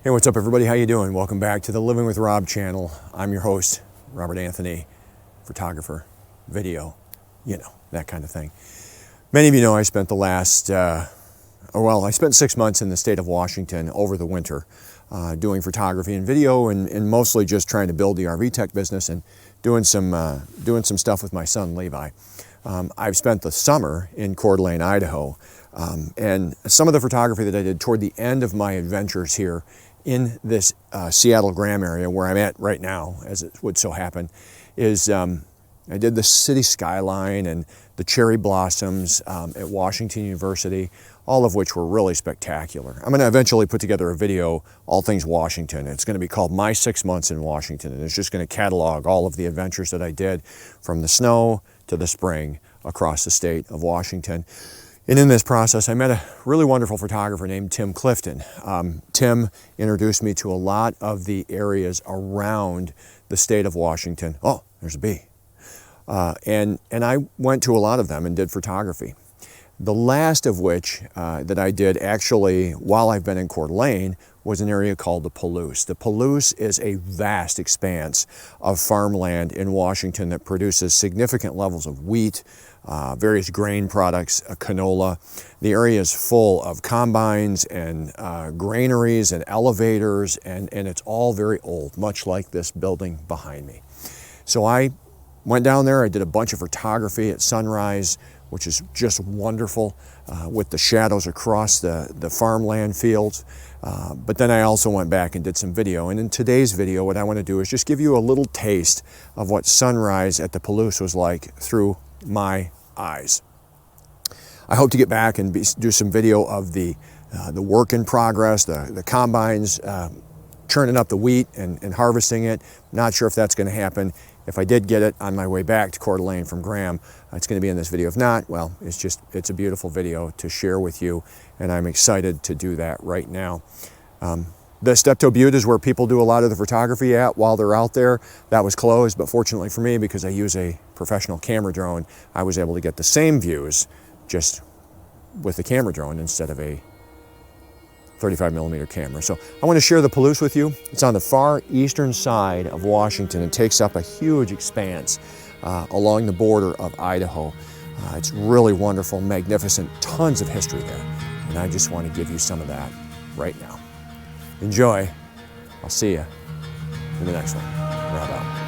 Hey, what's up everybody? How you doing? Welcome back to the Living with Rob channel. I'm your host, Robert Anthony, photographer, video, you know, that kind of thing. Many of you know I spent the last, I spent 6 months in the state of Washington over the winter doing photography and video and mostly just trying to build the RV tech business and doing some stuff with my son, Levi. I've spent the summer in Coeur d'Alene, Idaho, and some of the photography that I did toward the end of my adventures here in this Seattle-Graham area where I'm at right now, as it would so happen, is I did the city skyline and the cherry blossoms at Washington University, all of which were really spectacular. I'm going to eventually put together a video, all things Washington. It's going to be called My 6 Months in Washington, and it's just going to catalog all of the adventures that I did from the snow to the spring across the state of Washington. And in this process, I met a really wonderful photographer named Tim Clifton. Tim introduced me to a lot of the areas around the state of Washington. Oh, there's a bee. And I went to a lot of them and did photography. The last of which that I did actually while I've been in Coeur d'Alene was an area called the Palouse. The Palouse is a vast expanse of farmland in Washington that produces significant levels of wheat, various grain products, canola. The area is full of combines and granaries and elevators, and it's all very old, much like this building behind me. So I went down there, I did a bunch of photography at sunrise, which is just wonderful with the shadows across the farmland fields. But then I also went back and did some video. And in today's video, what I want to do is just give you a little taste of what sunrise at the Palouse was like through my eyes. I hope to get back and do some video of the work in progress, the combines, churning up the wheat and harvesting it. Not sure if that's going to happen. If I did get it on my way back to Coeur d'Alene from Graham, it's going to be in this video. If not, well, it's a beautiful video to share with you, and I'm excited to do that right now. The Steptoe Butte is where people do a lot of the photography at while they're out there. That was closed, but fortunately for me, because I use a professional camera drone, I was able to get the same views just with the camera drone instead of a 35mm camera. So I want to share the Palouse with you. It's on the far eastern side of Washington and takes up a huge expanse along the border of Idaho. It's really wonderful, magnificent, tons of history there. And I just want to give you some of that right now. Enjoy. I'll see you in the next one. Rob out.